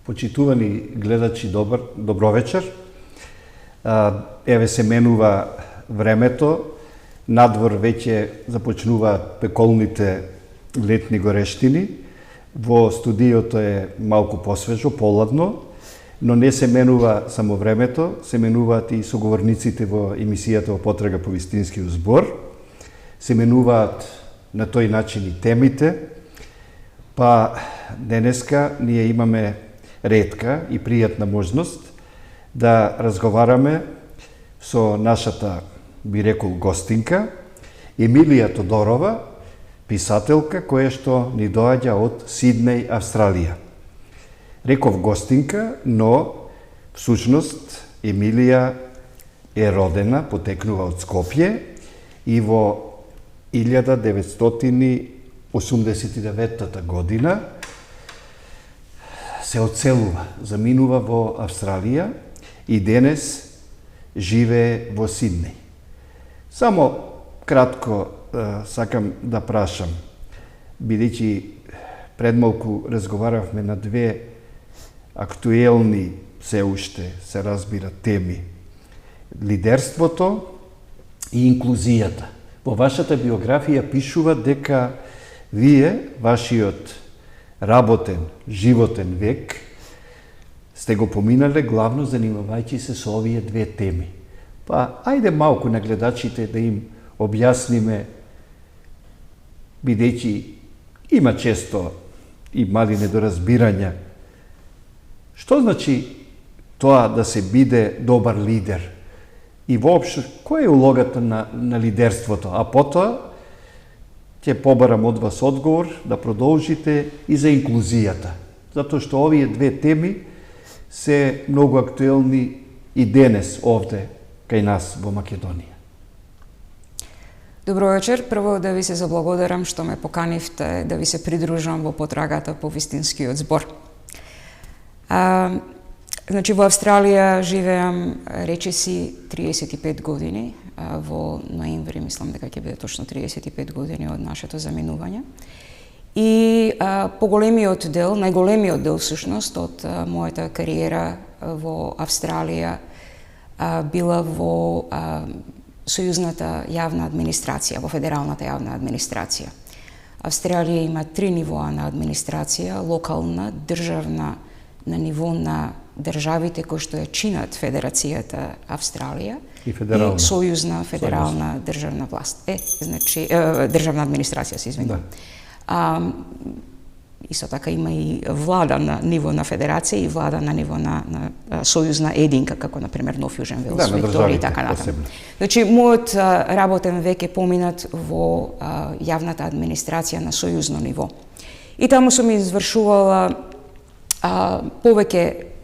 Почитувани гледачи, добро вечер. Еве се менува времето, надвор веќе започнуваат пеколните летни горештини. Во студиото е малку посвежо, поладно, но не се менува само времето, се менуваат и соговорниците во емисијата во потрага по вистинскиот збор. Се менуваат на тој начин и темите, па денеска ние имаме ретка и пријатна можност да разговараме со нашата, би рекол, гостинка, Емилија Тодорова, писателка која што ни доаѓа од Сиднеј, Австралија. Реков гостинка, но всушност Емилија е родена, потекнува од Скопје и во 1989 година се одселува, заминува во Австралија и денес живее во Сиднеј. Само кратко сакам да прашам, бидејќи пред малку разговаравме на две актуелни се уште, се разбира, теми. Лидерството и инклузијата. Во вашата биографија пишува дека вие, вашиот работен, животен век, сте го поминале главно занимавајќи се со овие две теми. Па, ајде малку на гледачите да им објасниме, бидејќи има често и мали недоразбирања, што значи тоа да се биде добар лидер? И воопшто, која е улогата на лидерството? А потоа ќе побарам од вас одговор да продолжите и за инклузијата. Затоа што овие две теми се многу актуелни и денес овде кај нас во Македонија. Добро вечер. Прво да ви се заблагодарам што ме поканивте да ви се придружам во потрагата по вистинскиот збор. Значи, во Австралија живеам речиси 35 години. Во ноември мислам дека ќе биде точно 35 години од нашето заминување. И поголемиот дел, најголемиот дел всушност од мојата кариера во Австралија била во сојузната јавна администрација, во федералната јавна администрација. Австралија има 3 нивоа на администрација: локална, државна, на ниво на државите кои што ја чинат Федерацијата Австралија и сојузна федерална државна власт. Значи државна администрација, се извинувам. Да. Исто така има и влада на ниво на федерација и влада на ниво на сојузна единка, како на пример Нов Јужен Велс, Викторија и така натаму. Значи мојот работен век е поминат во јавната администрација на сојузно ниво. И таму сум извршувала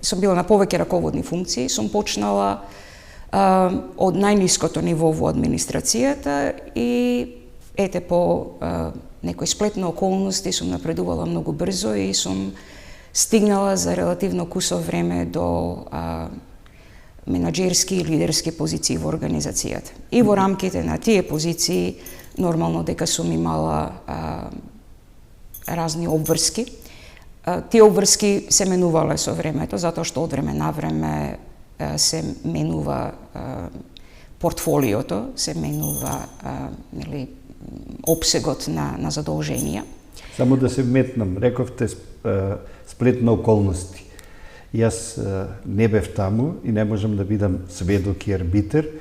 сум била на повеќе раководни функции, сум почнала од најниското ниво во администрацијата и по некои сплет на околности сум напредувала многу брзо и сум стигнала за релативно кусо време до менаџерски и лидерски позиции во организацијата. И во рамките на тие позиции нормално дека сум имала разни обврски. Тие обврски се менувале со времето, затоа што од време на време се менува портфолиото, се менува опсегот на задолженија. Само да се вметнам, рековте сплет на околности. Јас не бев таму и не можам да бидам сведок и арбитер,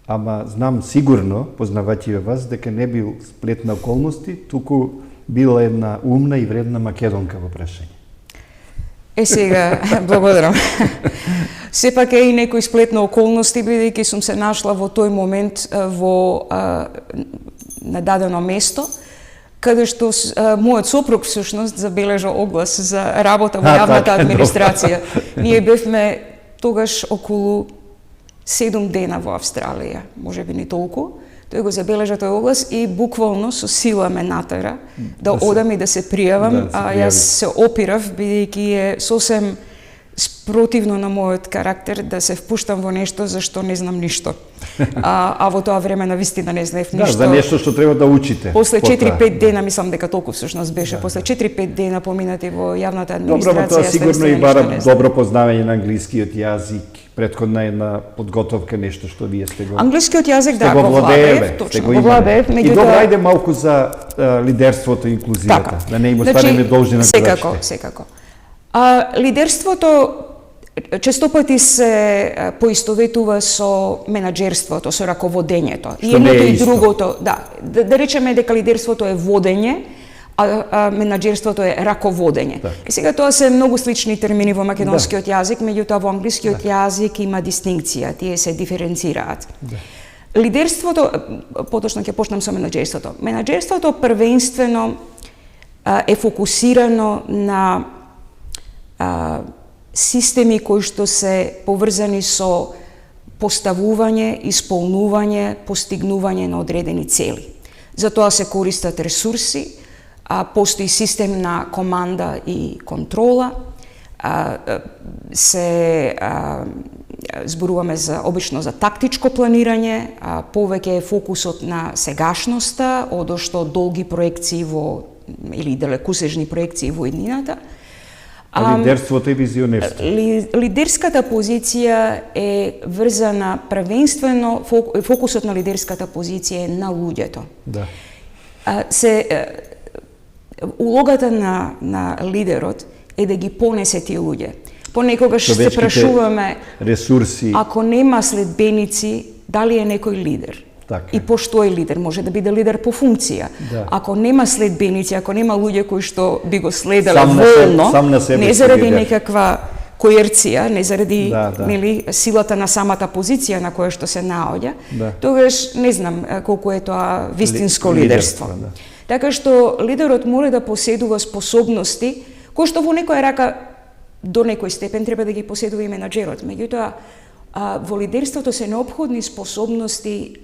ама знам сигурно, познавајќи вас, дека не бил сплет на околности, туку била една умна и вредна македонка во прашање. Сега, благодарам. Сепак е и некој сплет на околности, бидејќи сум се нашла во тој момент во нададено место, каде што мојот сопруг всушност забележа оглас за работа во јавната администрација. Ние бевме тогаш околу 7 дена во Австралија, можеби не толку. Тој го забележа тој оглас и буквално со сила ме натера да одам и да се пријавам, а јас се опирав, бидејќи е сосем спротивно на мојот карактер да се впуштам во нешто за што не знам ништо. А во тоа време на вистина не знаев ништо. Да, за нешто што треба да учите. После 4-5 дена, мислам дека толку всушност беше, после 4-5 дена поминати во јавната администрација. Добро, тоа сигурно и бара добро познавање на англискиот јазик, претходна една подготовка, нешто што вие сте го... Англискиот јазик, да, го владеев, точно, го владеев. И добро, ајде малку за лидерството и инклузивата, да не им останеме должни на гледачите. Секако. Лидерството честопати се поистоветува со менаџерството, со раководењето. Што не е исто. И другото, да речеме дека лидерството е водење, а менаџерството е раководење. Так. И сега тоа се многу слични термини во македонскиот јазик, меѓутоа во англискиот јазик има дистинкција, тие се диференцираат. Лидерството, поточно ќе почнам со менаџерството. Менаџерството првенствено е фокусирано на системи кои што се поврзани со поставување, исполнување, постигнување на одредени цели. Затоа се користат ресурси, постои систем на команда и контрола, се зборуваме обично за тактичко планирање, повеќе е фокусот на сегашноста, одошто долги проекции или далекосежни проекции во иднината. Лидерството и визионерство. Лидерската позиција е врзана првенствено, фокусот на лидерската позиција е на луѓето. Да. Улогата на лидерот е да ги понесе тие луѓе. Понекогаш се прашуваме ресурси. Ако нема следбеници, дали е некој лидер? Така. И пошто е лидер? Може да биде лидер по функција. Да. Ако нема следбеници, ако нема луѓе кои што би го следеле волно, не заради некаква коерција, не заради нели силата на самата позиција на која што се наоѓа, тогаш не знам колку е тоа вистинско лидерство. Така што лидерот мора да поседува способности кои што во некоја рака до некој степен треба да ги поседува и менаџерот. Меѓутоа, во лидерството се неопходни способности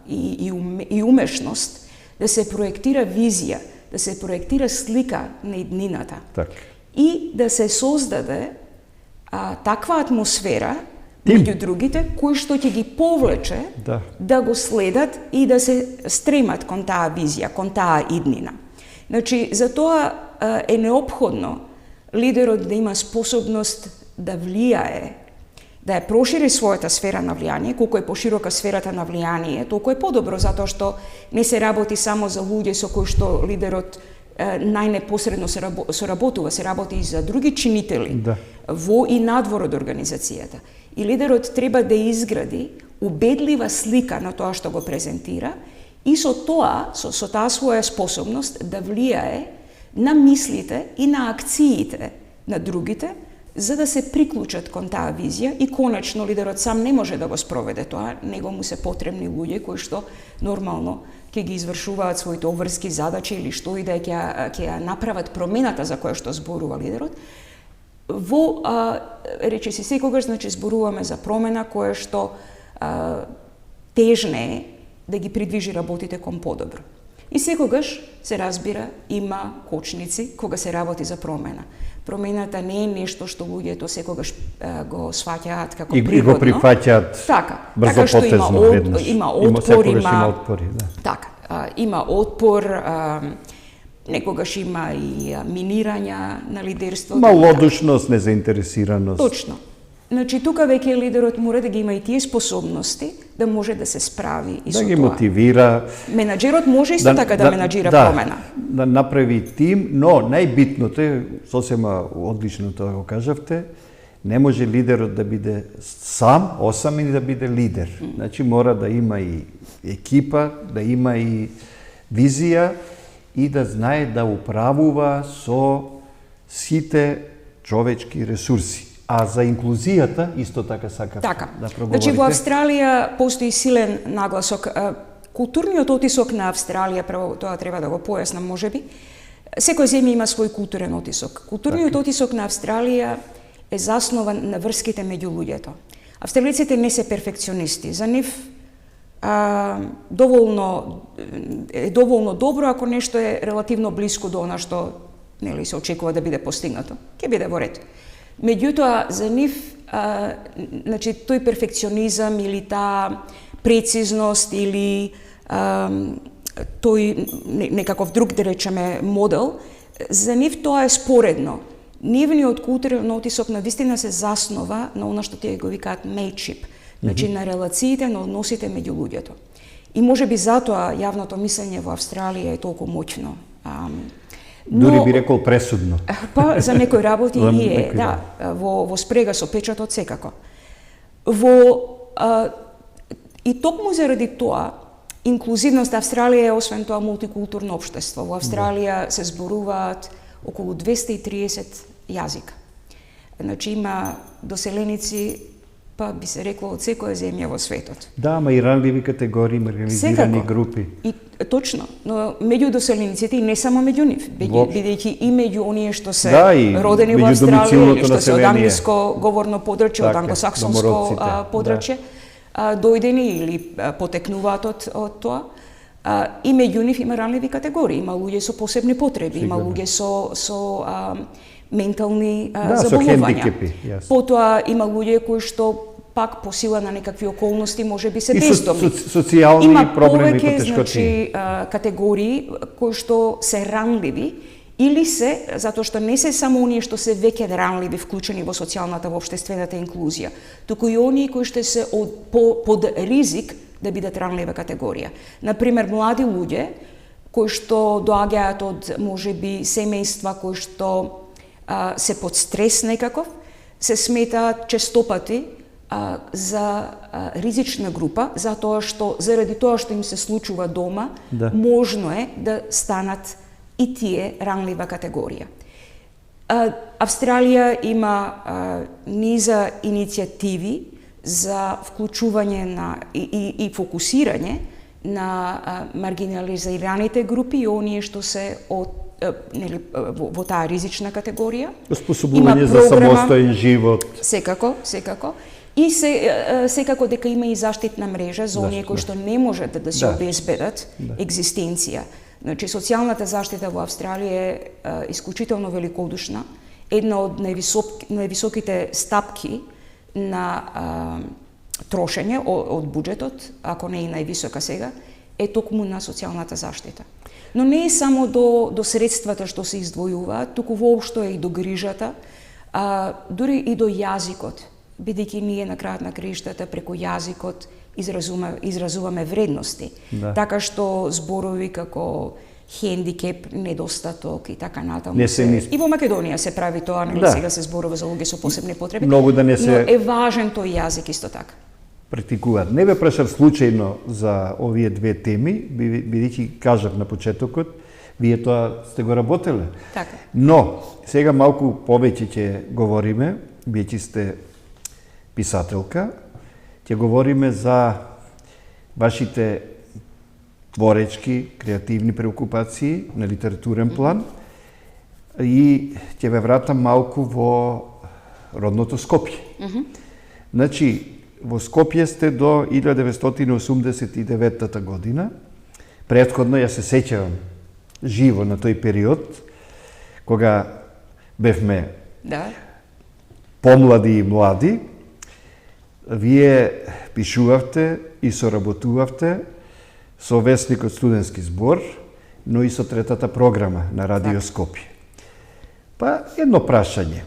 и умешност да се проектира визија, да се проектира слика на иднината. Так. И да се создаде таква атмосфера меѓу другите кои што ќе ги повлече да го следат и да се стремат кон таа визија, кон таа иднина. Значи, за тоа е неопходно лидерот да има способност да влијае, да ја прошири својата сфера на влијание. Колку е поширока сферата на влијание, толку е подобро, затоа што не се работи само за луѓе со кои што лидерот најнепосредно соработува, се работи и за други чинители во и надвор од организацијата. И лидерот треба да изгради убедлива слика на тоа што го презентира и со тоа, со таа своја способност да влијае на мислите и на акциите на другите, за да се приклучат кон таа визија и конечно лидерот сам не може да го спроведе тоа, него му се потребни луѓе кои што нормално ќе ги извршуваат своите обврски задачи или што и да ќе ја направат промената за која што зборува лидерот. Во речиси секогаш значи зборуваме за промена која што тежне да ги придвижи работите кон подобро. И секогаш се разбира има кочници кога се работи за промена. Промената не е нешто што луѓето секогаш го сваќаат како природно. И го прифаќаат брзопотезно веднаш. Има отпор, Така, има отпор, некогаш има и минирања на лидерството. Малодушност, незаинтересираност. Точно. Значи, тука веќе лидерот мора да ги има и тие способности да може да се справи и со тоа. Да ги мотивира. Менаџерот може исто така да менаџира промена. Да направи тим, но најбитното е, сосема одлично тоа го кажавте, не може лидерот да биде сам, осам или да биде лидер. Значи, мора да има и екипа, да има и визија и да знае да управува со сите човечки ресурси. А за инклузијата исто така сакав да проговорите. Значи во Австралија постои силен нагласок. Културниот отисок на Австралија, прво тоа треба да го појаснам можеби, секоја земја има свој културен отисок. Културниот отисок на Австралија е заснован на врските меѓу луѓето. Австралиците не се перфекционисти. За нив доволно добро ако нешто е релативно блиско до она што нели се очекува да биде постигнато. Ќе биде во ред. Меѓутоа, за нив, значи, тој перфекционизам или таа прецизност или тој некаков друг, да речеме, модел, за нив тоа е споредно. Нивниот културен отисок на вистина се заснова на она што тие го викаат mateship, значи на релациите, на односите меѓу луѓето. И можеби затоа јавното мислење во Австралија е толку моќно. Дури би рекол пресудно. Па за некои работи и е, да, во спрега со печатот секако. И токму заради тоа, инклузивност, Австралија е освен тоа мултикултурно општество. Во Австралија се зборуваат околу 230 јазика. Значи има доселеници, па би се рекло од секоја земја во светот. Да, ама и ранливи категории, маргинализирани групи. И точно, но меѓу доселениците и не само меѓу нив, бидејќи и меѓу оние што се родени во Австралија или што се од англиско говорно подрачје, од англосаксонско подрачје, дојдени или потекнуваат од тоа. И меѓу нив има ранливи категории, има луѓе со посебни потреби, има луѓе со ментални заболувања. Потоа има луѓе кои што пак по сила на некакви околности може би се бездомни. Социјални проблеми и потешкоти. Значи, категории кои што се ранливи или се, затоа што не се само оние што се веќе ранливи вклучени во социјалната, во општествената инклузија, туку и оние кои што се под ризик да бидат ранлива категорија. Например, млади луѓе кои што доаѓаат од можеби семејства кои што се под стрес некаков, се сметаат честопати за ризична група, затоа што заради тоа што им се случува дома, можно е да станат и тие ранлива категорија. Австралија има низа иницијативи за вклучување на и фокусирање на маргинализираните групи и оние што се во таа ризична категорија. Способување за самостоен живот. Секако. И секако дека има и заштитна мрежа за оние кои што не можат да се обезбедат екзистенција. Значи, социјалната заштита во Австралија е исклучително великодушна. Една од највисоките стапки на трошење од буџетот, ако не и највисока сега, е токму на социјалната заштита. Но не е само до средствата што се издвојуваат, туку воопшто е и до грижата, дури и до јазикот, бидејќи ние на крајот на краиштата преку јазикот изразуваме вредности. Така што зборови како хендикеп, недостаток и така натаму. И во Македонија се прави тоа, сега се зборува за луѓе со посебни потреби, но е важен тој јазик исто така. Практикуваат. Не бе прашав случајно за овие две теми, бидејќи кажав на почетокот, вие тоа сте го работеле. Така. Но, сега малку повеќе ќе говориме, бидејќи сте писателка, ќе говориме за вашите творечки, креативни преокупации на литературен план и ќе ве вратам малку во родното Скопје. Значи, во Скопје сте до 1989 година. Претходно ја се сеќавам живо на тој период, кога бевме помлади и млади. Вие пишувавте и соработувавте со весникот Студентски збор, но и со третата програма на Радио Скопје. Па, едно прашање.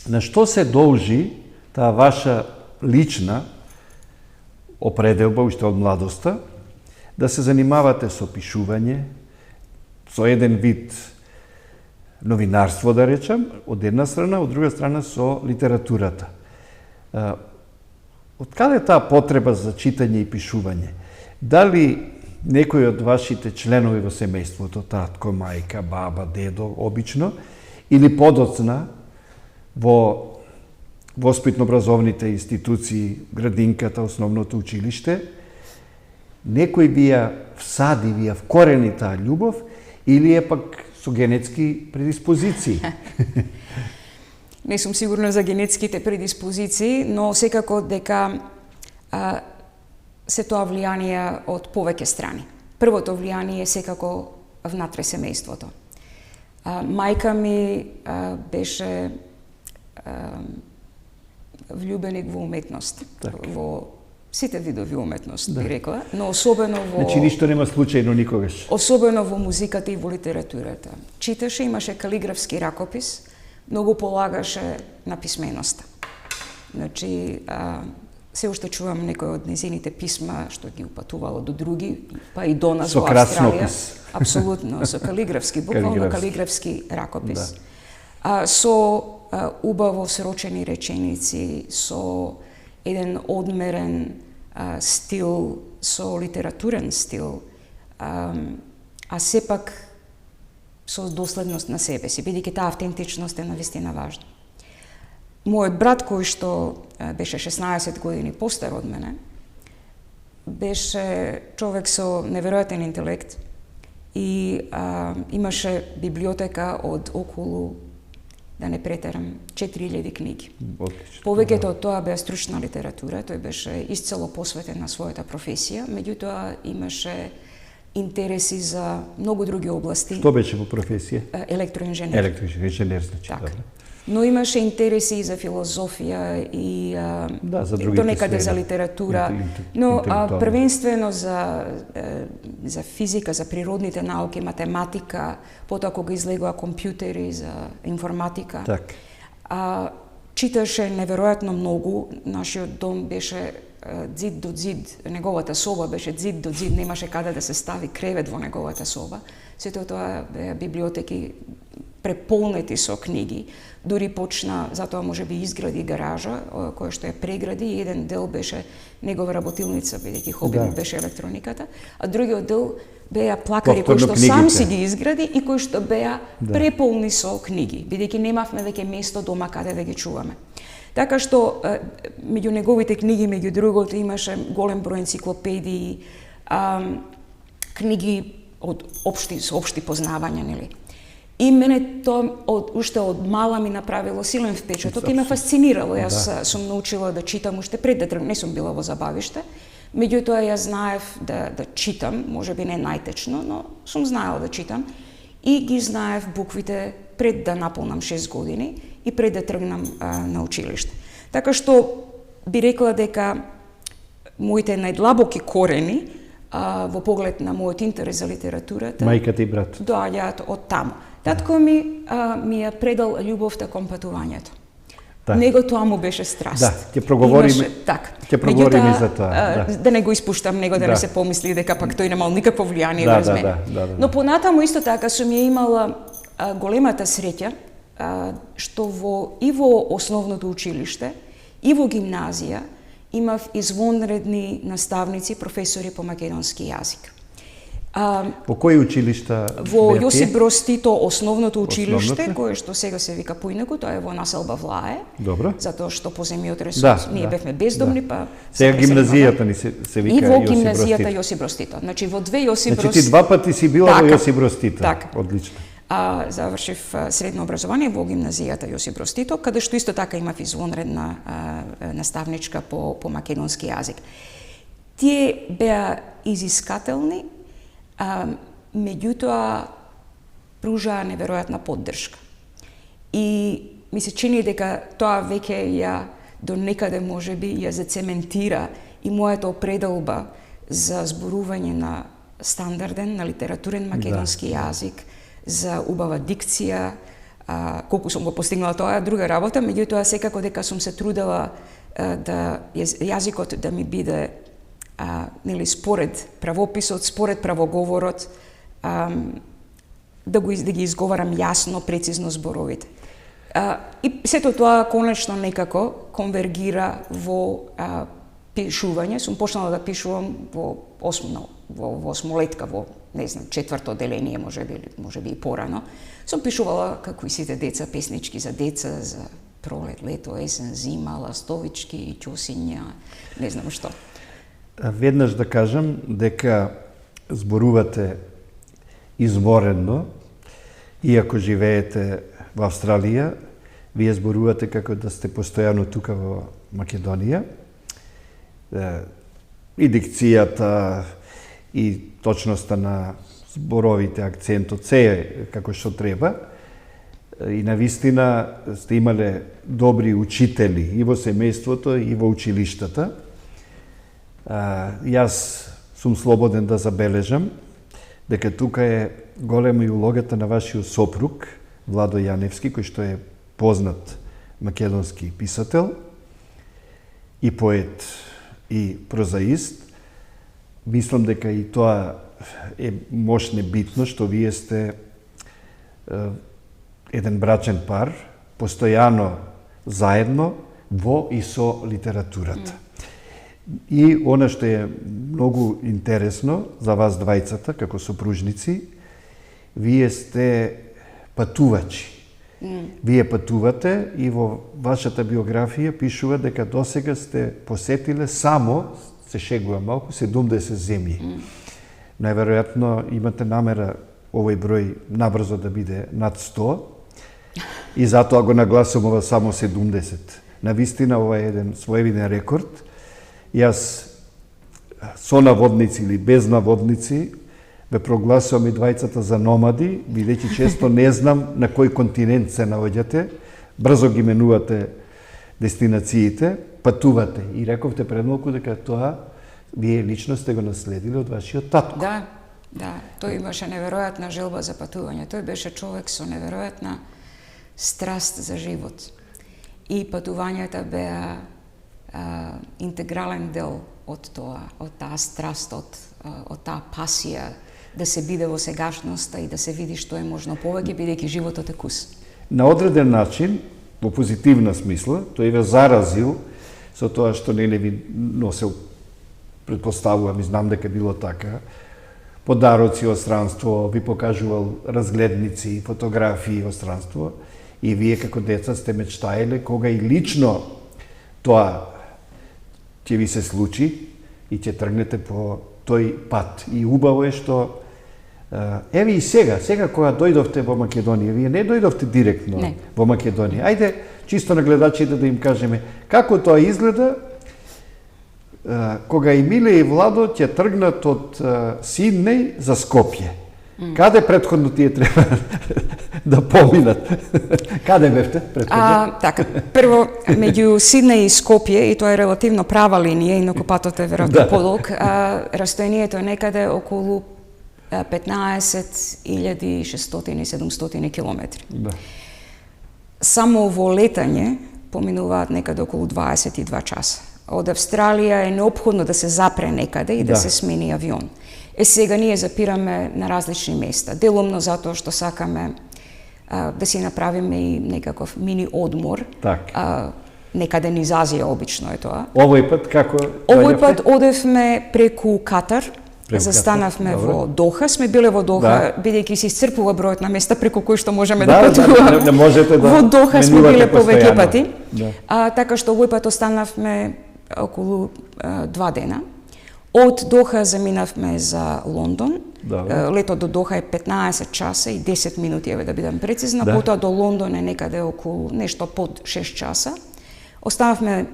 На што се должи таа ваша лична определба уште од младоста да се занимавате со пишување, со еден вид новинарство, да речам, од една страна, од друга страна со литературата. Од каде таа потреба за читање и пишување? Дали некој од вашите членови во семејството, татко, мајка, баба, дедо, обично, или подоцна во воспитно-образовните институции, градинката, основното училиште, некој ви ја всади, ви ја вкорени таа љубов, или е пак со генетски предиспозиции? Не сум сигурна за генетските предиспозиции, но секако дека се тоа влијание од повеќе страни. Првото влијание е секако внатре семејството. Мајка ми беше влюбеник во уметност, Так. во сите видови уметност, би рекла, но особено во... Значи, ништо нема случајно никогаш. Особено во музиката и во литературата. Читаше, имаше калиграфски ракопис, многу полагаше на писменоста. Значи, се уште чувам некои од незините писма што ги упатувало до други, па и до нас во Австралија. Апсолутно, со калиграфски, буквално калиграфски ракопис. Да. Со убаво срочени реченици, со еден одмерен стил, со литературен стил, а сепак со доследност на себе си, бидејќи таа автентичност е навистина важна. Мојот брат, кој што беше 16 години постар од мене, беше човек со неверојатен интелект и имаше библиотека од околу, да не претерам, 4000 книги. Повеќето од тоа беа стручна литература, тој беше исцело посветен на својата професија, меѓутоа имаше интереси за многу други области. Што беше по професија? Електроинженер. Електроинженер, значи, така. добро. Но имаше интереси и за филозофија и за до некаде за литература, но првенствено за физика, за природните науки, математика, потоа кога излегоа компјутери, за информатика. Так. Читаше неверојатно многу. Нашиот дом беше ѕид до ѕид, неговата соба беше ѕид до ձид, немаше каде да се стави кревет во неговата соба. Сето тоа беа библиотеки преполнети со книги. Дури почна, затоа може би изгради гаража, која што ја прегради, и еден дел беше негова работилница, бидејќи хоби беше електрониката, а другиот дел беа плакари кои што сам си ги изгради и кои што беа преполни со книги, бидејќи немавме веќе место дома каде да ги чуваме. Така што меѓу неговите книги, меѓу другото, имаше голем број енциклопедии, книги од општи познавања, нели? И мене тоа уште од мала ми направило силен впечаток и ме фасцинирало. Јас сум научила да читам уште пред да тргнам, не сум била во забавиште. Меѓутоа јас знаев да читам, можеби не најтечно, но сум знаела да читам и ги знаев буквите пред да наполнам 6 години и пред да тргнам на училиште. Така што би рекла дека моите најдлабоки корени во поглед на мојот интерес за литературата мајката и брат доаѓаат од таму. Татко ми ја предал љубовта кон патувањето. Да. Него тоа му беше страст. Да, ќе проговориме. Ќе проговориме за тоа. Да не го испуштам него да не се помисли дека пак тој немал никакво влијание врз мене. Но понатаму исто така сум ја имала големата среќа што и во основното училиште и во гимназија имав извонредни наставници, професори по македонски јазик. По кои училишта? Во Јосип Броз Тито основното училиште, кое што сега се вика поинаку, тоа е во населба Влае. Добро. Затоа што по земјотресот ние бевме бездомни, па сега гимназијата ни се вика Јосип Броз Тито. И во гимназијата Јосип Броз Тито. Значи во две Јосип Броз. Значи ти два пати си била во Јосип Броз Тито. Така. Одлично. Завршив средно образование во гимназијата Јосип Броз Тито, каде што исто така имав извонредна наставничка по македонски јазик. Тие беа изискателни, меѓутоа пружаа неверојатна поддршка. И ми се чини дека тоа веќе ја до некаде можеби ја зацементира и мојата определба за зборување на стандарден, на литературен македонски јазик, за убава дикција, колку сум го постигнала тоа е друга работа, меѓутоа секако дека сум се трудела да јазикот да ми биде нели според правописот, според правоговорот, да ги изговарам јасно, прецизно зборовите. И сето тоа конечно некако конвергира во пишување. Сум почнала да пишувам во осмолетка, во не знам, четврто одделение, можеби и порано. Сум пишувала како и сите деца песнички за деца, за пролет, лето, есен, зима, ластовички, ќосиња, не знам што. Веднаш да кажам дека зборувате изворено, иако живеете во Австралија, вие зборувате како да сте постојано тука во Македонија. И дикцијата, и точноста на зборовите, акцентот, се е како што треба. и навистина сте имале добри учители и во семејството и во училиштата. Јас сум слободен да забележам дека тука е голема и улогата на вашиот сопруг, Владо Јаневски, кој што е познат македонски писател и поет и прозаист. Мислам дека и тоа е мощне битно, што вие сте еден брачен пар, постојано заедно во и со литературата. И она што е многу интересно за вас двајцата, како сопружници, вие сте патувачи. Вие патувате и во вашата биографија пишува дека досега сте посетиле само, се шегувам малку, 70 земји. Најверојатно имате намера овој број набрзо да биде над 100 и затоа го нагласувам само 70. Навистина ова е еден своевиден рекорд. Јас со наводници или без наводници ве прогласувам и двајцата за номади, бидејќи често не знам на кој континент се наоѓате, брзо ги менувате дестинациите, патувате. И рековте пред малку дека тоа вие лично сте го наследили од вашиот татко. Да, тој имаше неверојатна желба за патување. Тој беше човек со неверојатна страст за живот. И патувањата беа интегрален дел од тоа, од таа страст, од таа пасија да се биде во сегашноста и да се види што е можно повеќе, бидејќи животот е кус. На одреден начин, во позитивна смисла, тој ве заразил со тоа што нели ви носел, предпоставувам и знам дека било така, подароци од странство, ви покажувал разгледници, фотографии од странство, и вие како деца сте мечтаеле кога и лично тоа ќе ви се случи и ќе тргнете по тој пат. И убаво е што еве и сега кога дојдовте во Македонија, вие не дојдовте директно во Македонија. Ајде чисто на гледачите да им кажеме како тоа изгледа кога и Миле и Владо ќе тргнат од Сиднеј за Скопје. Каде претходно тие треба да поминат? Каде бевте претходно? Така, прво, меѓу Сиднеј и Скопје, и тоа е релативно права линија, инаку патот е веројатно подолг, растојанието е некаде околу 15.600-700 километри. Само во летање поминуваат некаде околу 22 часа. Од Австралија е неопходно да се запре некаде и да се смени авион. Сега ние запираме на различни места, деломно затоа што сакаме да си направиме и некаков мини одмор. Некаде низ Азија обично е тоа. Овој пат како? Овој пат одевме преку Катар, застанавме во Доха, сме биле во Доха, бидејќи се исцрпува бројот на места преку кои што можеме да патуваме. Во Доха сме биле повеќе пати. Така што овој пат останавме околу 2 дена. Од Доха заминавме за Лондон. Летот до Доха е 15 часа и 10 минути, еве да бидам прецизна. Потоа до Лондон е некаде околу нешто под 6 часа. Останавме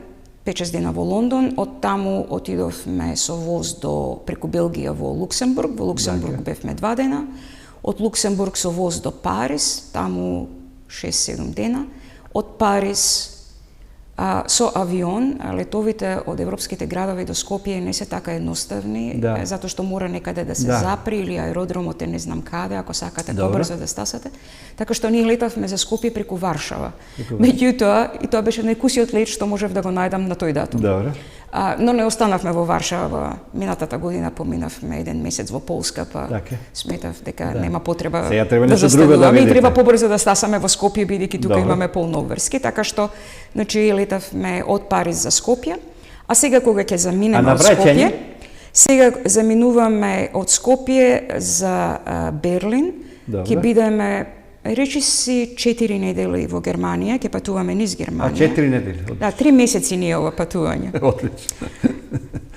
5-6 дена во Лондон, од таму отидовме со воз преку Белгија во Луксембург. Во Луксембург бевме 2 дена. Од Луксембург со воз до Париз, таму 6-7 дена. Од Париз со авион, летовите од европските градови до Скопје не се така едноставни, затоа што мора некаде да се запри или аеродромот е не знам каде, ако сакате побрзо да стасате. Така што ние летавме за Скопје преку Варшава. Меѓутоа, и тоа беше најкусиот лет што можев да го најдам на тој датум. Но не останавме во Варшава. Минатата година поминавме 1 месец во Полска, па сметав дека нема потреба да заставуваме и треба побрзо да стасаме во Скопје, бидејќи тука имаме полно обврски, така што значи летавме од Париз за Скопје, а сега кога ќе заминеме од Скопје, сега заминуваме од Скопје за Берлин, ќе бидеме речи си 4 недели во Германија, ќе патуваме низ Германија. 4 недели? Да, 3 месеци ни е ова патување. Отлично.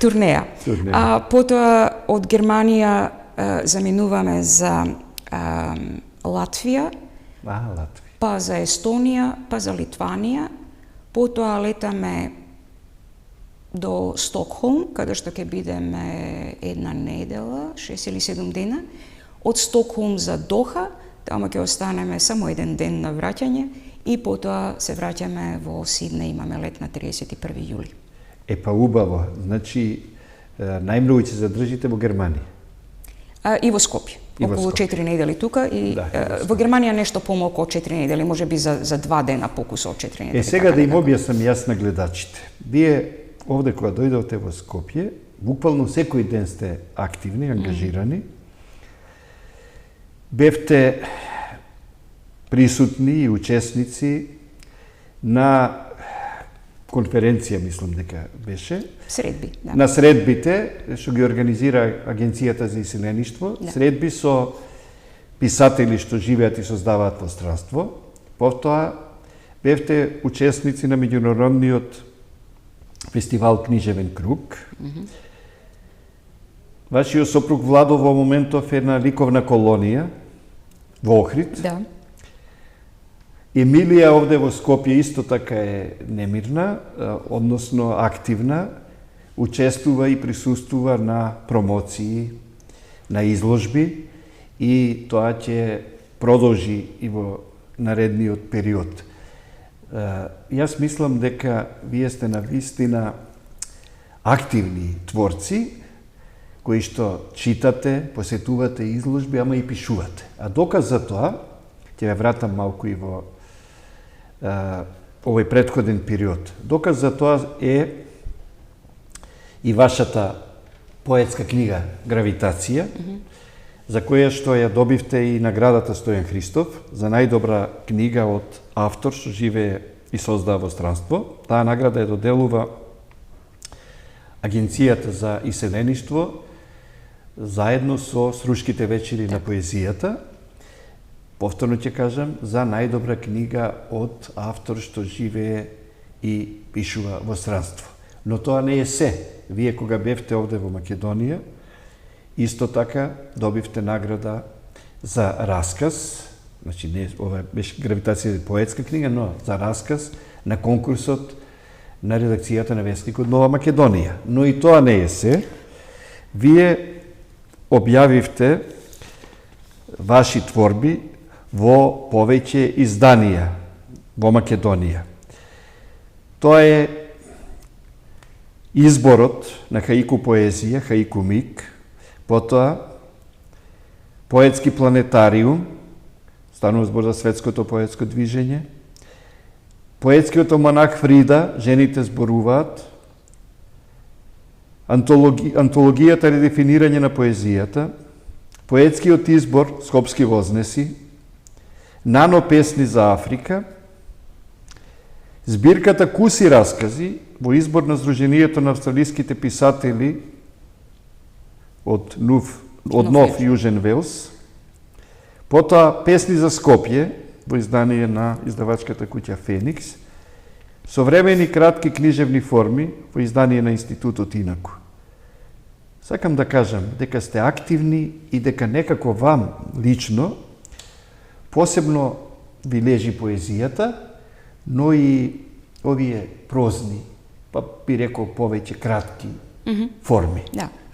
Турнеја. Потоа од Германија заминуваме за Латвија, па за Естонија, па за Литванија, потоа летаме до Стокхолм, каде што ќе бидеме 1 недела, 6 или 7 дена, од Стокхолм за Доха, Тама ќе останеме само еден ден на враќање и потоа се враќаме во Сиднеј, имаме лет на 31 јули. Па убаво, значи најмногу ќе задржите во Германија. И во Скопје. Околу 4 недели тука и во Германија нешто помалку од 4 недели, можеби за 2 дена покусо од 4 недели. Сега да им објаснам јас на гледачите. Вие овде кога дојдовте во Скопје, буквално секој ден сте активни, ангажирани. Бевте присутни и учесници на конференција, мислам дека беше. Средби, да. На средбите, што ги организира Агенцијата за иселеништво, средби со писатели што живеат и создаваат во странство. Потоа бевте учесници на меѓународниот фестивал Книжевен круг. Вашиот сопруг Владо во моментов е на ликовна колонија во Охрид. Да. Емилија овде во Скопје исто така е немирна, односно активна, учествува и присуствува на промоции, на изложби и тоа ќе продолжи и во наредниот период. Јас мислам дека вие сте навистина активни творци, кои што читате, посетувате изложби, ама и пишувате. А доказ за тоа, ќе ве вратам малку и во овој претходен период. Доказ за тоа е и вашата поетска книга Гравитација, за која што ја добивте и наградата Стојан Христов за најдобра книга од автор што живее и создава во странство. Таа награда ја доделува Агенцијата за иселеништво заедно со Срушките вечери на поезијата. Повторно ќе кажам, за најдобра книга од автор што живее и пишува во странство. Но тоа не е се. Вие кога бевте овде во Македонија, исто така добивте награда за расказ, значи не ова беше Гравитација поетска книга, но за расказ на конкурсот на редакцијата на Весникот Нова Македонија. Но и тоа не е се. Вие објавивте ваши творби во повеќе изданија во Македонија. Тоа е изборот на хаику поезија, хаику миг, потоа поетски планетариум, станува збор за светското поетско движење, поетскиот оманах Фрида, жените зборуваат, антологијата редефинирање на поезијата, поетскиот избор Скопски вознеси, нано песни за Африка, збирката Куси раскази во избор на Сдруженијето на австралиските писатели од Нов Јужен Велс, потоа Песни за Скопје во издание на издавачката куќа Феникс, современи кратки книжевни форми во издание на Институтот Инаку. Сакам да кажам дека сте активни и дека некако вам лично посебно ви лежи поезијата, но и овие прозни, па би рекол повеќе кратки форми,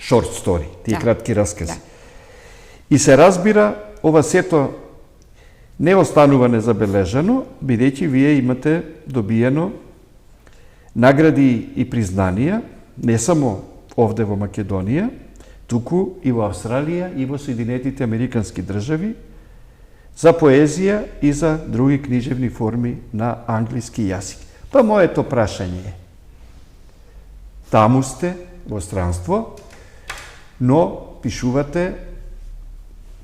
short story, тие кратки раскази. И се разбира, ова сето не останува незабележано, бидејќи вие имате добиено награди и признанија, не само овде во Македонија, туку и во Австралија и во Соединетите Американски држави, за поезија и за други книжевни форми на англиски јазик. Па моето прашање е, таму сте во странство, но пишувате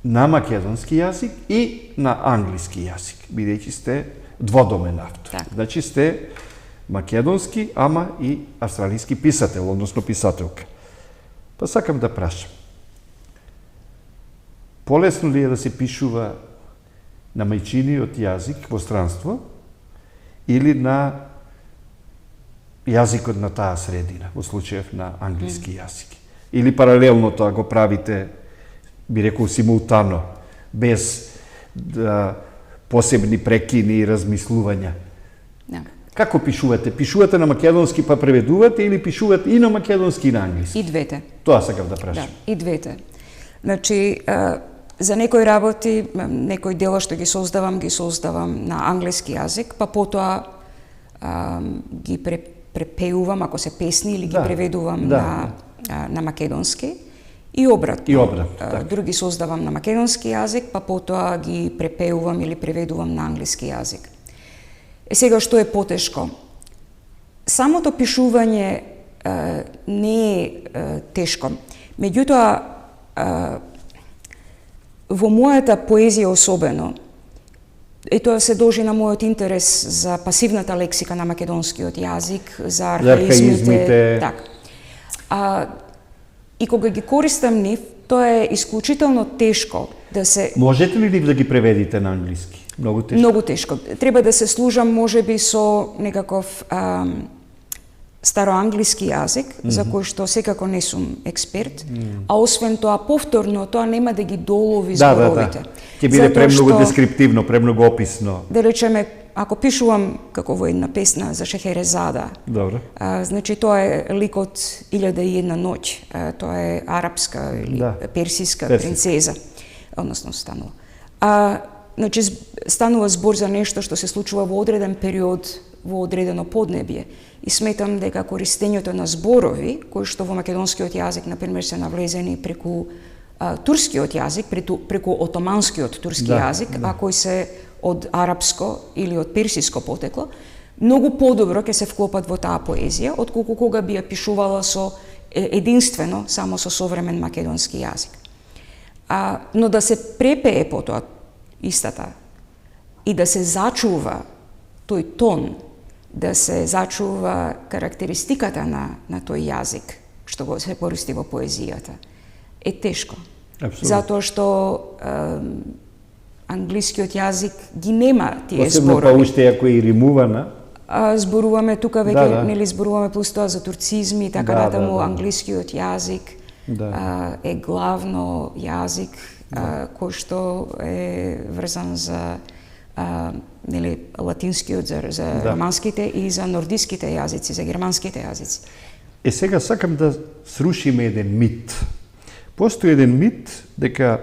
на македонски јазик и на англиски јазик, бидејќи сте дводомен автор. Значи сте македонски, ама и австралиски писател, односно писателка. Па сакам да прашам, полесно ли е да се пишува на мајчиниот јазик во странство или на јазикот на таа средина, во случајов на англиски јазик? Или паралелно тоа го правите, би рекол, симултано, без посебни прекини и размислувања? Како пишувате? Пишувате на македонски па преведувате или пишувате и на македонски и на англиски? И двете. Тоа сакав да прашам. И двете. Значи, за некои работи, некои дела што ги создавам на англиски јазик, па потоа ги препеувам, ако се песни, или ги преведувам на македонски. И обратно. Други создавам на македонски јазик, па потоа ги препеувам или преведувам на англиски јазик. Сега, што е потешко? Самото пишување не е тешко. Меѓутоа, во мојата поезија особено, и тоа се должи на мојот интерес за пасивната лексика на македонскиот јазик, за архаизмите. Така. И кога ги користам нив, тоа е исклучително тешко да се... Можете ли да ги преведите на англиски? Многу тешко. Многу тешко. Треба да се служам можеби со некаков староанглиски јазик, за кој што секако не сум експерт, а освен тоа повторно тоа нема да ги долови зборовите. Ќе биде премногу дескриптивно, премногу описно. Да речеме, ако пишувам како во една песна за Шехерезада, значи тоа е ликот 1001 ноќ, тоа е арапска или персиска принцеза, односно станува. Значи станува збор за нешто што се случува во одреден период, во одредено поднебје. И сметам дека користењето на зборови, кои што во македонскиот јазик, например, се навлезени преку турскиот јазик, преку отоманскиот турски јазик, а кои се од арапско или од персиско потекло, многу подобро ќе се вклопат во таа поезија, отколку кога би ја пишувала со единствено само со современ македонски јазик. Но да се препее потоа истата и да се зачува тој тон, да се зачува карактеристиката на тој јазик што го се користи во поезијата, е тешко. Абсолютно. Затоа што англискиот јазик ги нема тие зборови. Посебно па уште ако е римувана. Зборуваме тука веќе, нели зборуваме плюс тоа за турцизми, така натаму англискиот јазик е главно јазик кој што е врзан за нели латинскиот, за романските и за нордиските јазици, за германските јазици. Сега сакам да срушиме еден мит. Постои еден мит дека,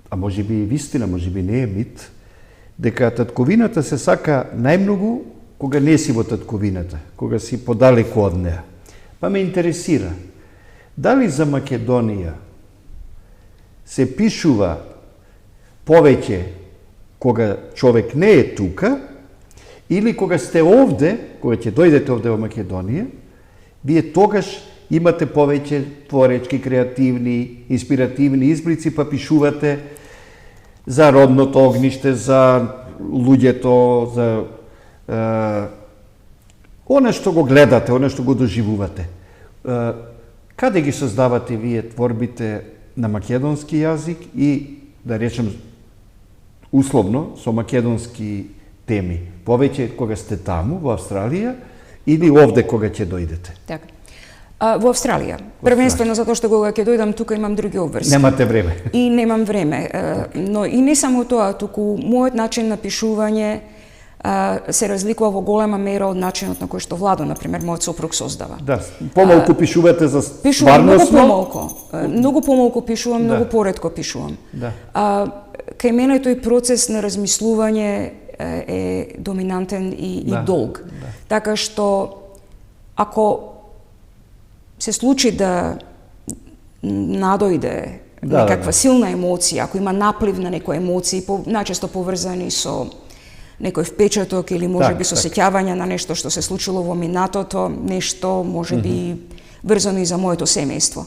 а може би и вистина, може би не е мит, дека татковината се сака најмногу кога не си во татковината, кога си подалеку од неа. Па ме интересира, дали за Македонија се пишува повеќе кога човек не е тука, или кога сте овде, кога ќе дојдете овде во Македонија, вие тогаш имате повеќе творечки, креативни, инспиративни избрици, па пишувате за родното огниште, за луѓето, за оно што го гледате, оно што го доживувате. Каде ги создавате вие творбите на македонски јазик и, да речем, условно, со македонски теми? Повеќе кога сте таму, во Австралија, или овде кога ќе дојдете? Така. Во Австралија. Првенствено затоа што кога ќе дојдам тука имам други обврски. Немате време. И немам време. Но и не само тоа, туку мојот начин на пишување се разликува во голема мера од начинот на кој што Владо, например, мојот сопруг создава. Да, помалку пишувате за стварносно? Пишувам многу помалку. Многу помалку пишувам, многу поретко пишувам. Да. Кај мене тој процес на размислување е доминантен и долг. Да. Така што ако се случи да надојде некаква силна емоција, ако има наплив на некои емоции, најчесто поврзани со некој впечаток или можеби со сеќавање на нешто што се случило во минатото, нешто можеби врзано и за моето семејство.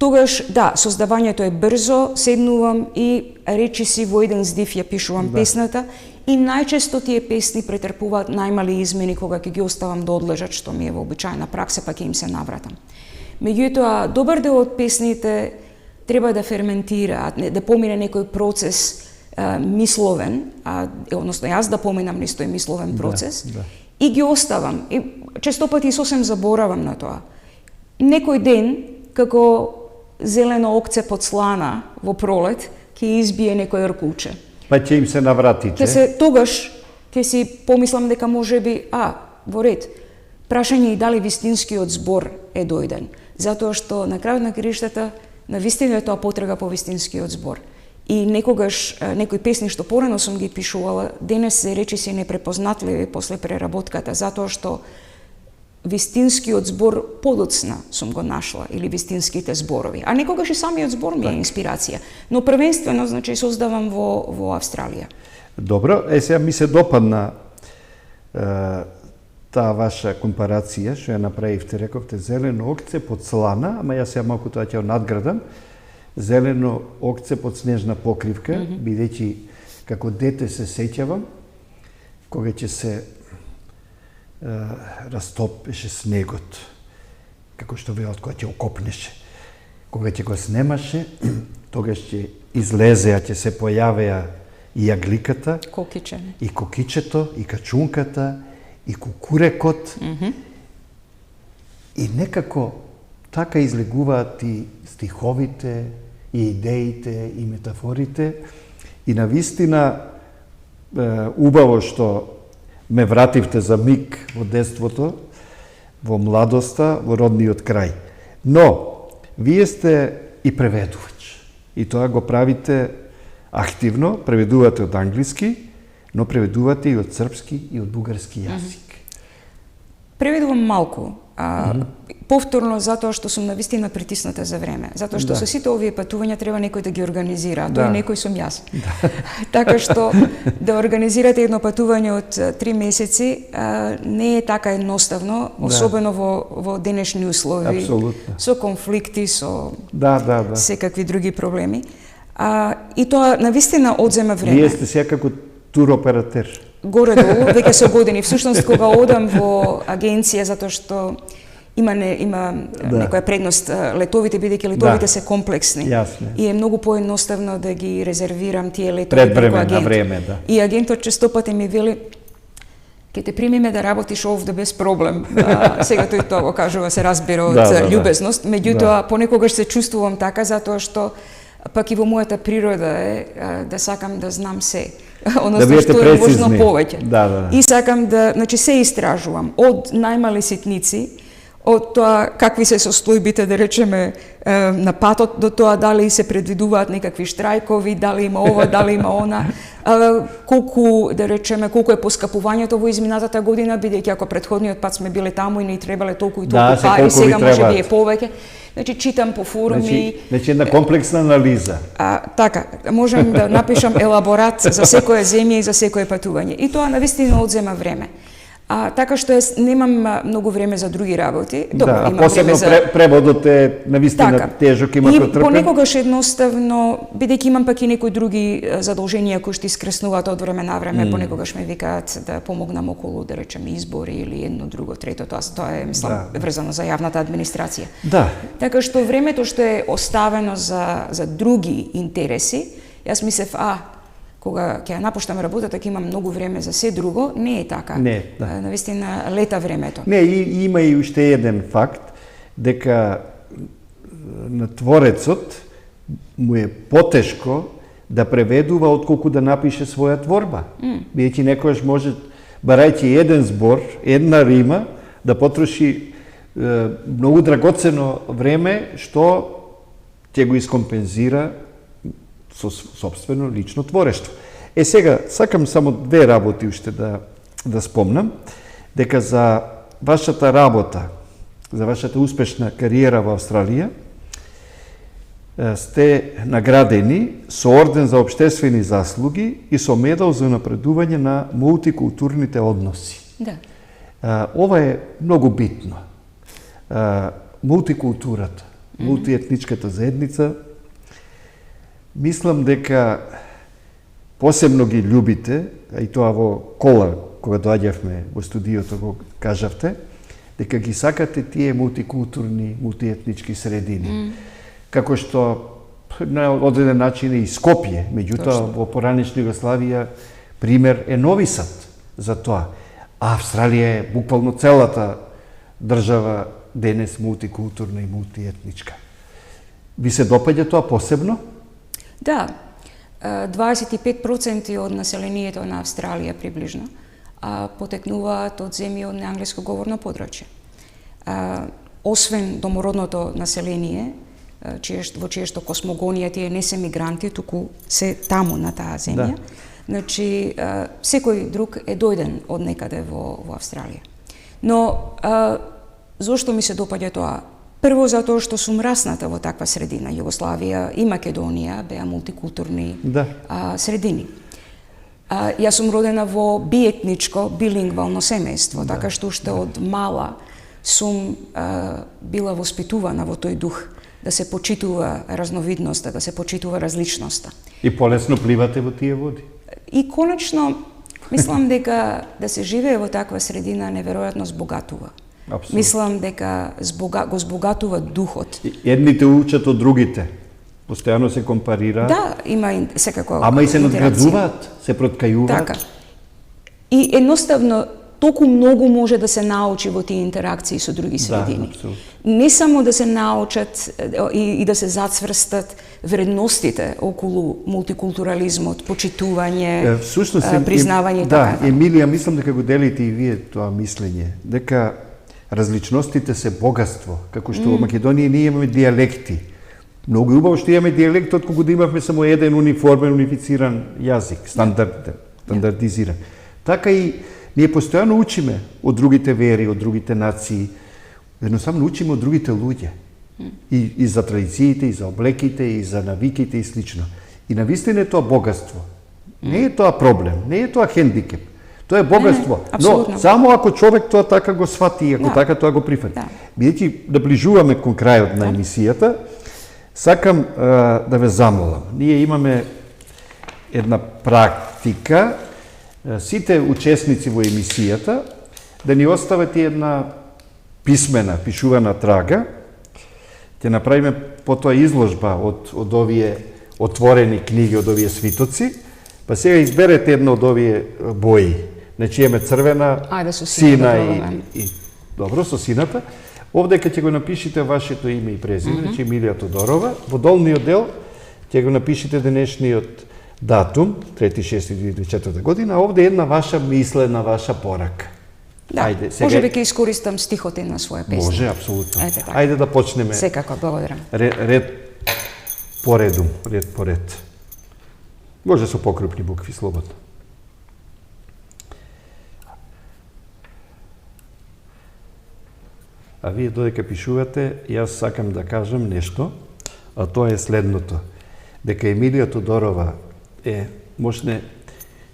Тогаш, да, создавањето е брзо, седнувам и речиси во еден здив ја пишувам песната и најчесто тие песни претрпуваат најмали измени кога ќе ги оставам да одлежат, што ми е вообичаена пракса, па ќе им се навратам. Меѓутоа, добар дел од песните треба да ферментираат, да помине некој процес мисловен, односно јас да поминам низ тој мисловен процес, и ги оставам. И често пати сосем заборавам на тоа. Некој ден, како зелено окце под слана во пролет, ќе избие некој ркулче. Па ќе им се навратите? Тогаш ќе си помислам дека можеби, во ред, прашање и дали вистинскиот збор е дојден. Затоа што на крајот на краиштата навистина е тоа потрага по вистинскиот збор. И некогаш некои песни што порано сум ги пишувала, денес се речиси непрепознатливи после преработката, затоа што вистинскиот збор подоцна сум го нашла, или вистинските зборови. А некогаш и самиот збор ми е инспирација. Но првенствено, значи, создавам во Австралија. Добро, сега ми се допадна таа ваша компарација, што ја направивте, рековте зелено окце под слана, ама јас сега малку тоа ќе ја надградам, зелено окце под снежна покривка, бидејќи како дете се сеќавам, кога ќе се растопеше снегот, како што велат, кога ќе окопнеше. Кога ќе го снемаше, тогаш ќе излезеа, ќе се појавеа и јагликата, и кокичето, и качунката, и кукурекот. И некако така излегуваат и стиховите, и идеите, и метафорите. И навистина убаво што ме вративте за миг во детството, во младоста, во родниот крај. Но, вие сте и преведувач. И тоа го правите активно, преведувате од англиски, но преведувате и од српски и од бугарски јазик. Преведувам малку. Повторно затоа што сум навистина притисната за време. Затоа што со сите овие патувања треба некој да ги организира, а тој некој сум јас. Така што да организирате едно патување од 3 месеци не е така едноставно, особено во денешни услови. Апсолутно. Со конфликти, со секакви други проблеми. И тоа навистина одзема време. Вие сте сега како туроператер. Горе-долу, веќе со години. Всушност, кога одам во агенција, затоа што има некоја предност летовите, бидејќи летовите се комплексни. Јасно. И е многу поедноставно да ги резервирам тие летови преку агент. На време, И агентот честопати ми вели, ќе те примиме да работиш овде без проблем. Сега тој тоа го кажува, се разбира од љубезност, меѓутоа понекогаш се чувствувам така затоа што пак и во мојата природа е да сакам да знам се. Односно што е можно повеќе. И сакам да, значи се истражувам од најмали ситници, од тоа какви се состојбите, да речеме, на патот, до тоа дали се предвидуваат некакви штрајкови, дали има ова, дали има она, колку, да речеме, колку е поскапувањето во изминатата година, бидејќи ако претходниот пат сме биле таму и не требале толку и толку пари, сега може би е повеќе. Значи, читам по форуми. Значи, една комплексна анализа. Така, можам да напишам елаборат за секоја земја и за секое патување. И тоа навистина одзема време. Така што немам многу време за други работи. Добро, посебно преводот е навистина тежок, има потрпен. И понекогаш едноставно, бидејќи имам пак и некои други задолженија кои што искреснуваат од време на време, понекогаш ме викаат да помогнам околу, да речеме, избори или едно, друго, трето, тоа е, мислам, врзано за јавната администрација. Така што времето што е оставено за други интереси, јас мислев, кога ќе ја напуштам работата, ќе имам многу време за се друго, не е така. Навистина лета времето. Не, и има и уште еден факт, дека на творецот му е потешко да преведува отколку да напише своја творба. Бидејќи некојаш може, барајќи еден збор, една рима, да потроши многу драгоцено време, што ќе го искомпензира со собствено лично творештво. Сега, сакам само две работи уште да спомнам, дека за вашата работа, за вашата успешна кариера во Австралија, сте наградени со орден за општествени заслуги и со медал за напредување на мултикултурните односи. Ова е многу битно. Мултикултурата, мултиетничката заедница, мислам дека посебно ги љубите, а и тоа во кола, кога доаѓавме во студиото, го кажавте, дека ги сакате тие мултикултурни, мултиетнички средини. Како што на одреден начин е и Скопје, меѓутоа во поранешна Југославија пример е Нови Сад за тоа. А Австралија е буквално целата држава денес мултикултурна и мултиетничка. Ви се допаѓа тоа посебно? 25% од населението на Австралија приближно потекнуваат од земји од неанглиско говорно подрачје. Освен домородното население, во чие што космогонија тие не се мигранти, туку се таму на таа земја. Значи, секој друг е дојден од некаде во Австралија. Но, зошто ми се допаѓа тоа? Прво, затоа што сум расната во таква средина. Југославија и Македонија беа мултикултурни средини. Јас сум родена во биетничко, билингвално семејство, така што уште од мала сум била воспитувана во тој дух, да се почитува разновидноста, да се почитува различноста. И полесно пливате во тие води? И конечно, мислам дека да се живее во таква средина неверојатно збогатува. Абсолютно. Мислам дека го збогатува духот. Едните учат од другите. Постојано се компарираат. Да, има секако. Ама и се надградуваат, се проткајуваат. Така. И едноставно толку многу може да се научи во тие интеракции со други средини. Да, не само да се научат и да се зацврстат вредностите околу мултикултурализмот, почитување, признавање и така. Да, Емилија, мислам дека го делите и вие тоа мислење, дека различностите се богатство, како што во Македонија ние имаме дијалекти. Многу убаво што имаме дијалект, отколку да имавме само еден униформен, унифициран јазик, стандардизиран. Така и ние постојано учиме од другите вери, од другите нации, едноставно учиме од другите луѓе. И за традициите, и за облеките, и за навиките и слично. И навистина е тоа богатство. Не е тоа проблем, не е тоа хендикеп. Тоа е богатство. Но само ако човек тоа така го свати, ако така тоа го прифати. Бидејќи наближуваме кон крајот на емисијата, сакам да ве замолам. Ние имаме една практика, сите учесници во емисијата да ни остават една писмена, пишувана трага. Ќе направиме потоа изложба од овие отворени книги, од овие свитоци, па сега изберете една од овие бои. Значи имаме црвена, сина и добро, со сината. Овде ќе го напишите вашето име и презиме, значи Емилија Тодорова. Во долниот дел ќе го напишите денешниот датум, 3.6.2004 година, а овде една ваша мислена, ваша порака. Да, ајде, сега... може би ќе искористам стихоти на своја песна. Може, апсолутно. Ајде да почнеме. Секако, благодарам. Ред по редум, ред по ред. Може со покрупни букви, слободно. А вие додека пишувате, јас сакам да кажам нешто, а тоа е следното. Дека Емилија Тодорова е можне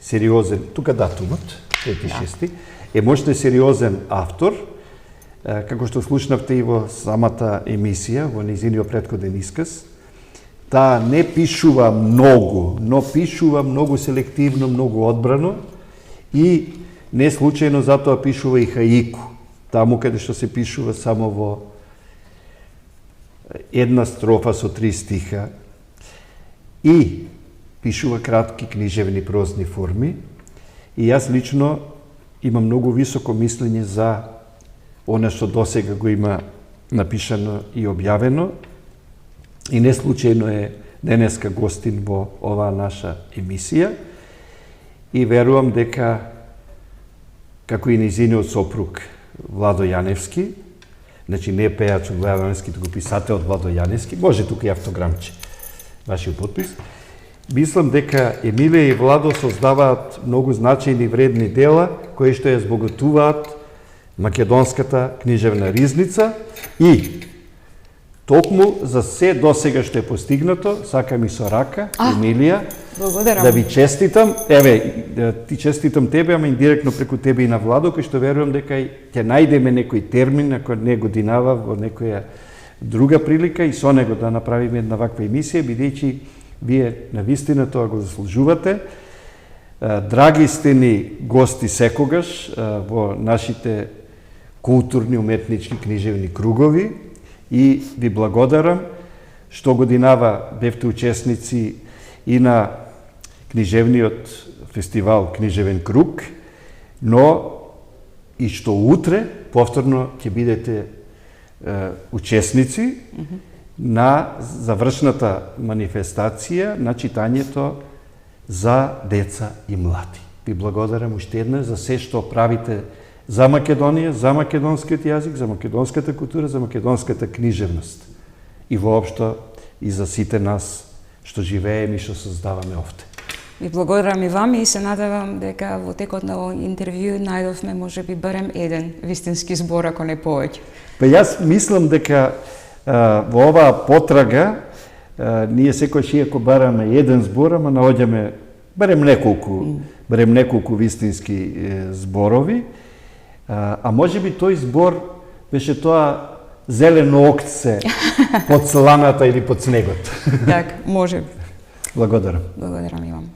сериозен, тука датумот, 3.6, е можне сериозен автор, како што слушнавте и во самата емисија, во нејзиниот претходен исказ. Таа не пишува многу, но пишува многу селективно, многу одбрано и не случајно затоа пишува и хаику, таму каде што се пишува само во една строфа со 3 стиха, и пишува кратки книжевни прозни форми. И јас лично имам многу високо мислење за она што досега го има напишано и објавено. И не случајно е денеска гостин во оваа наша емисија. И верувам дека, како и нејзиниот сопруг Владо Јаневски, значи не пејач од Владо Јаневски, туку писател од Владо Јаневски, може тука и автограмче, вашиот подпис. Мислам дека Емилија и Владо создаваат многу значајни и вредни дела, кои што ја збогатуваат македонската книжевна ризница и токму за се досега што е постигнато, сакам и со рака, Емилија, да ви честитам. Еве, ти честитам тебе, ама индиректно преку тебе и на Владо, кој што верувам дека ќе најдеме некој термин, ако не годинава во некоја друга прилика и со него да направиме една ваква емисија, бидејќи вие навистина тоа го заслужувате. Драги сте ни гости секогаш во нашите културни, уметнички, книжевни кругови и ви благодарам што годинава бевте учесници и на книжевниот фестивал Книжевен круг, но и што утре повторно ќе бидете учесници на завршната манифестација на читањето за деца и млади. Ви благодарам уште една за се што правите за Македонија, за македонскиот јазик, за македонската култура, за македонската книжевност. и воопшто и за сите нас што живееме и што создаваме овде. Ви благодарам и вам и се надевам дека во текот на овој интервју најдовме можеби барем еден вистински збор, ако не повеќе. Па јас мислам дека во оваа потрага ние секојаш иако бараме еден збор, ама наоѓаме барем неколку вистински зборови, а можеби тој збор беше тоа зелено окце под сланата или под снегот. Так, може. Благодарам. Благодарам и вам.